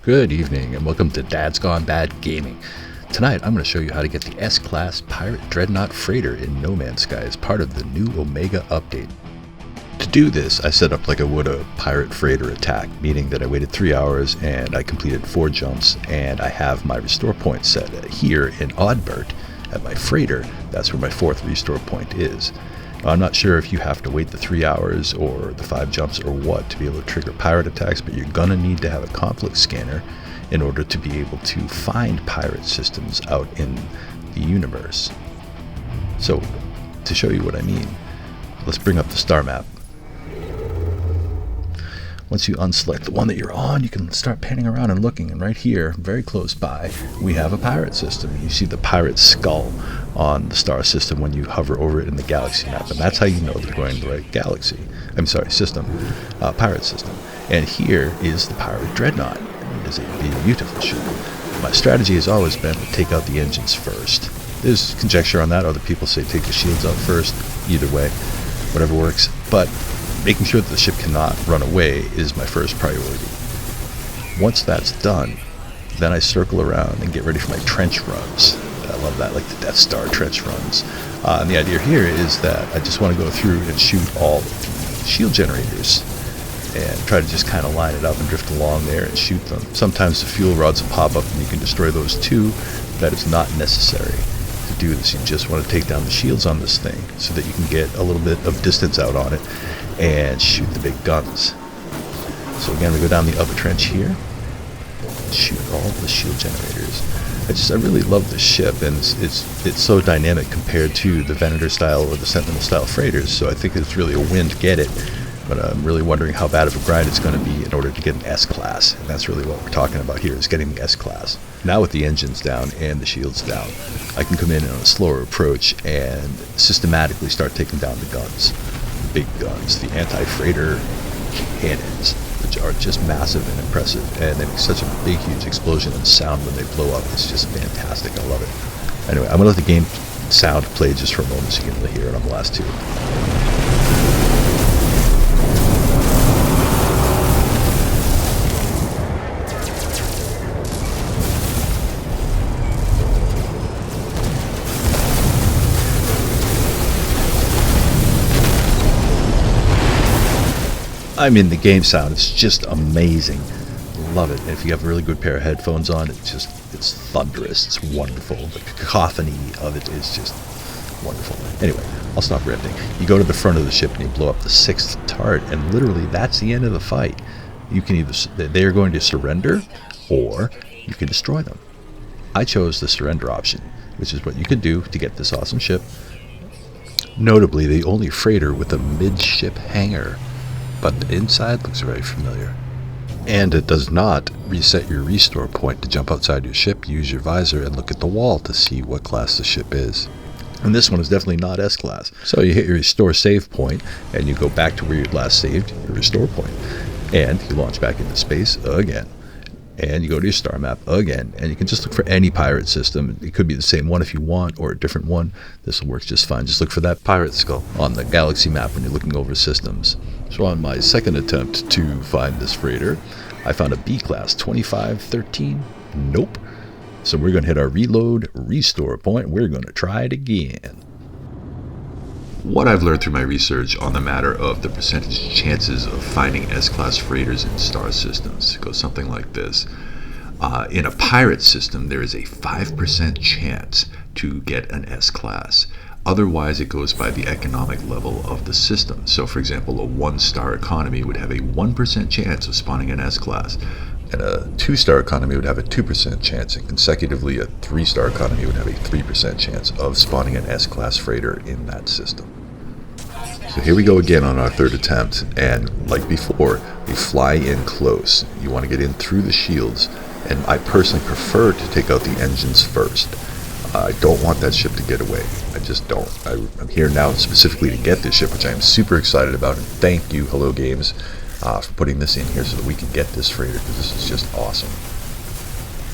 Good evening and welcome to Dad's Gone Bad Gaming. Tonight I'm going to show you how to get the S-Class Pirate Dreadnaught Freighter in No Man's Sky as part of the new Omega update. To do this, I set up like I would a pirate freighter attack, meaning that I waited 3 hours and I completed 4 jumps, and I have my restore point set here in Oddbert at my freighter. That's where my 4th restore point is. Now, I'm not sure if you have to wait the 3 hours or the 5 jumps or what to be able to trigger pirate attacks, but you're going to need to have a conflict scanner in order to be able to find pirate systems out in the universe. So, to show you what I mean, let's bring up the star map. Once you unselect the one that you're on, you can start panning around and looking, and right here, very close by, we have a pirate system. You see the pirate skull on the star system when you hover over it in the galaxy map, and that's how you know they're going to the right galaxy. System, pirate system. And here is the Pirate Dreadnought. It is a beautiful ship. My strategy has always been to take out the engines first. There's conjecture on that. Other people say take the shields out first. Either way, whatever works. But making sure that the ship cannot run away is my first priority. Once that's done, then I circle around and get ready for my trench runs. I love that, like the Death Star trench runs. And the idea here is that I just want to go through and shoot all the shield generators and try to just kind of line it up and drift along there and shoot them. Sometimes the fuel rods will pop up and you can destroy those too. That is not necessary to do this. You just want to take down the shields on this thing so that you can get a little bit of distance out on it and shoot the big guns. So again, we go down the upper trench here and shoot all the shield generators. I really love this ship, and it's so dynamic compared to the Venator style or the Sentinel style freighters, so I think it's really a win to get it, but I'm really wondering how bad of a grind it's going to be in order to get an S-Class, and that's really what we're talking about here, is getting the S-Class. Now with the engines down and the shields down, I can come in on a slower approach and systematically start taking down the guns. Big guns, the anti-freighter cannons, which are just massive and impressive, and they make such a big, huge explosion and sound when they blow up. It's just fantastic. I love it. Anyway, I'm going to let the game sound play just for a moment so you can really hear it on the last 2. I mean, the game sound is just amazing. Love it. And if you have a really good pair of headphones on, it's thunderous. It's wonderful. The cacophony of it is just wonderful. Anyway, I'll stop ranting. You go to the front of the ship and you blow up the 6th turret, and literally that's the end of the fight. You can either, they're going to surrender, or you can destroy them. I chose the surrender option, which is what you could do to get this awesome ship. Notably, the only freighter with a midship hangar, but the inside looks very familiar. And it does not reset your restore point to jump outside your ship, use your visor, and look at the wall to see what class the ship is. And this one is definitely not S-Class. So you hit your restore save point, and you go back to where you last saved your restore point. And you launch back into space again. And you go to your star map again, and you can just look for any pirate system. It could be the same one if you want, or a different one. This will work just fine. Just look for that pirate skull on the galaxy map when you're looking over systems. So on my second attempt to find this freighter, I found a B-class 2513. Nope. So we're going to hit our reload restore point. We're going to try it again. What I've learned through my research on the matter of the percentage chances of finding S-Class freighters in star systems goes something like this. In a pirate system, there is a 5% chance to get an S-Class. Otherwise, it goes by the economic level of the system. So, for example, a 1-star economy would have a 1% chance of spawning an S-Class. And a 2-star economy would have a 2% chance, and consecutively a 3-star economy would have a 3% chance of spawning an S-Class freighter in that system. So here we go again on our 3rd attempt, and like before, we fly in close. You want to get in through the shields, and I personally prefer to take out the engines first. I don't want that ship to get away. I just don't. I'm here now specifically to get this ship, which I am super excited about, and thank you, Hello Games, for putting this in here so that we can get this freighter, because this is just awesome.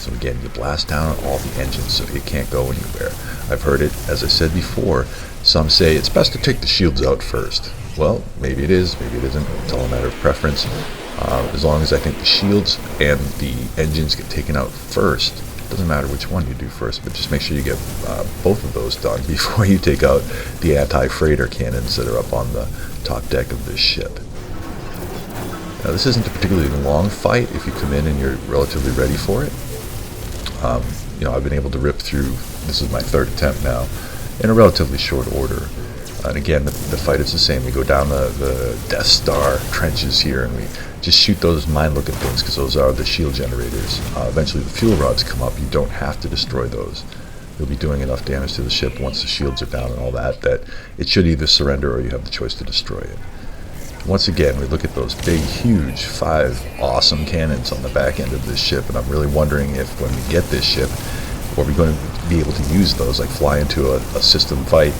So again, you blast down all the engines so it can't go anywhere. I've heard it, as I said before, some say it's best to take the shields out first. Well, maybe it is, maybe it isn't. It's all a matter of preference. As long as I think the shields and the engines get taken out first, it doesn't matter which one you do first, but just make sure you get both of those done before you take out the anti-freighter cannons that are up on the top deck of this ship. Now, this isn't a particularly long fight if you come in and you're relatively ready for it. I've been able to rip through, this is my third attempt now, in a relatively short order. And again, the fight is the same. We go down the Death Star trenches here, and we just shoot those mine-looking things, because those are the shield generators. Eventually the fuel rods come up. You don't have to destroy those. You'll be doing enough damage to the ship once the shields are down and all that it should either surrender or you have the choice to destroy it. Once again, we look at those big, huge, 5 awesome cannons on the back end of this ship, and I'm really wondering if when we get this ship, are we going to be able to use those, like fly into a system fight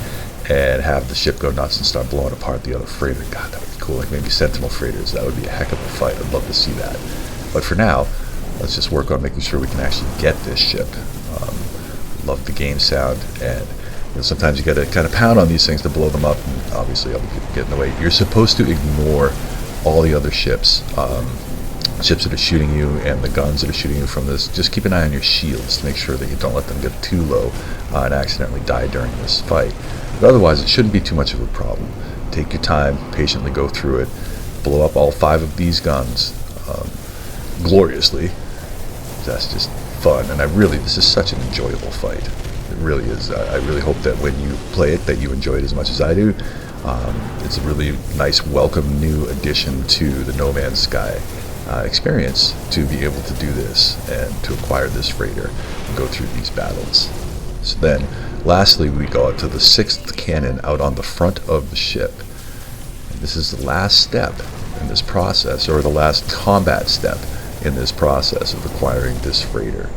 and have the ship go nuts and start blowing apart the other freighter. God, that would be cool. Like maybe Sentinel freighters. That would be a heck of a fight. I'd love to see that. But for now, let's just work on making sure we can actually get this ship. Love the game sound, and sometimes you got to kind of pound on these things to blow them up, and obviously other people get in the way. You're supposed to ignore all the other ships, ships that are shooting you and the guns that are shooting you from this. Just keep an eye on your shields to make sure that you don't let them get too low and accidentally die during this fight. But otherwise, it shouldn't be too much of a problem. Take your time, patiently go through it, blow up all 5 of these guns gloriously. That's just fun, and this is such an enjoyable fight. It really is. I really hope that when you play it, that you enjoy it as much as I do. It's a really nice, welcome new addition to the No Man's Sky experience to be able to do this and to acquire this freighter and go through these battles. So then, lastly, we go out to the 6th cannon out on the front of the ship. And this is the last step in this process, or the last combat step in this process of acquiring this freighter.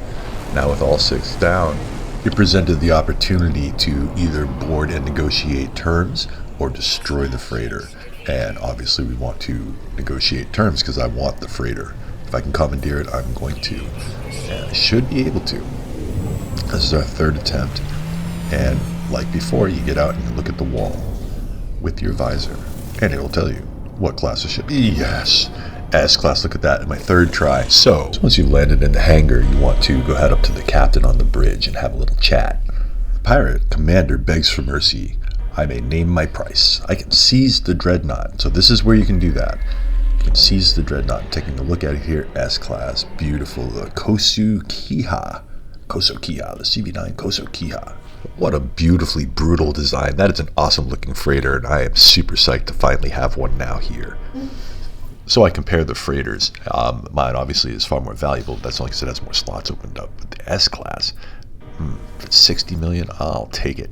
Now, with all 6 down, you're presented the opportunity to either board and negotiate terms or destroy the freighter. And obviously we want to negotiate terms because I want the freighter. If I can commandeer it, I'm going to. And I should be able to. This is our 3rd attempt. And like before, you get out and you look at the wall with your visor. And it'll tell you what class of ship. Yes! S-Class, look at that, in my 3rd try. So once you've landed in the hangar, you want to go head up to the captain on the bridge and have a little chat. The pirate commander begs for mercy. I may name my price. I can seize the dreadnought. So this is where you can do that. You can seize the dreadnought. Taking a look at it here, S-Class, beautiful. The Koso Kiha, the CV9 Koso Kiha. What a beautifully brutal design. That is an awesome looking freighter, and I am super psyched to finally have one now here. So I compare the freighters. Mine obviously is far more valuable. That's only because it has more slots opened up. But the S-Class, if it's 60 million, I'll take it.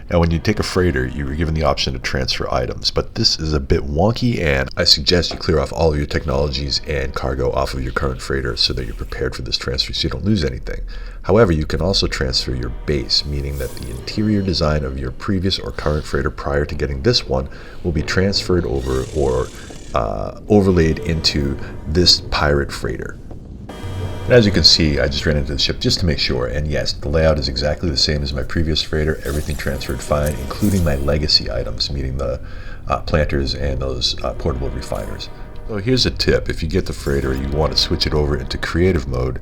Now, when you take a freighter, you were given the option to transfer items, but this is a bit wonky, and I suggest you clear off all of your technologies and cargo off of your current freighter so that you're prepared for this transfer so you don't lose anything. However, you can also transfer your base, meaning that the interior design of your previous or current freighter prior to getting this one will be transferred over or overlaid into this pirate freighter. And as you can see, I just ran into the ship just to make sure, and yes, the layout is exactly the same as my previous freighter. Everything transferred fine, including my legacy items, meaning the planters and those portable refiners. So here's a tip: if you get the freighter, you want to switch it over into creative mode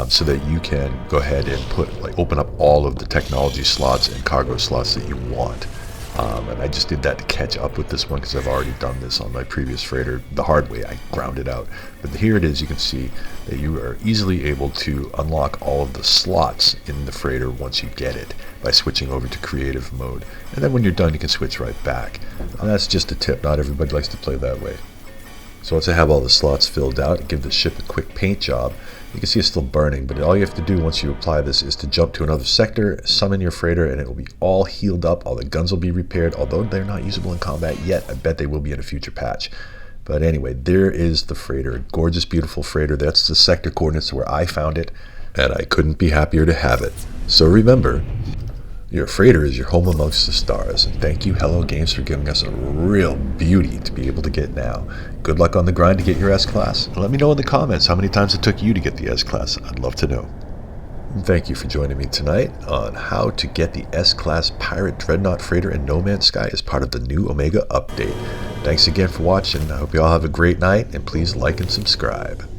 so that you can go ahead and open up all of the technology slots and cargo slots that you want. And I just did that to catch up with this one because I've already done this on my previous freighter the hard way. I ground it out. But here it is. You can see that you are easily able to unlock all of the slots in the freighter once you get it by switching over to creative mode. And then when you're done, you can switch right back. And that's just a tip. Not everybody likes to play that way. So once I have all the slots filled out and give the ship a quick paint job, you can see it's still burning, but all you have to do once you apply this is to jump to another sector, summon your freighter, and it will be all healed up. All the guns will be repaired, although they're not usable in combat yet. I bet they will be in a future patch. But anyway, there is the freighter. Gorgeous, beautiful freighter. That's the sector coordinates where I found it, and I couldn't be happier to have it. So remember, your freighter is your home amongst the stars, and thank you Hello Games for giving us a real beauty to be able to get now. Good luck on the grind to get your S-Class. Let me know in the comments how many times it took you to get the S-Class. I'd love to know. And thank you for joining me tonight on how to get the S-Class Pirate Dreadnaught Freighter in No Man's Sky as part of the new Omega update. Thanks again for watching. I hope you all have a great night, and please like and subscribe.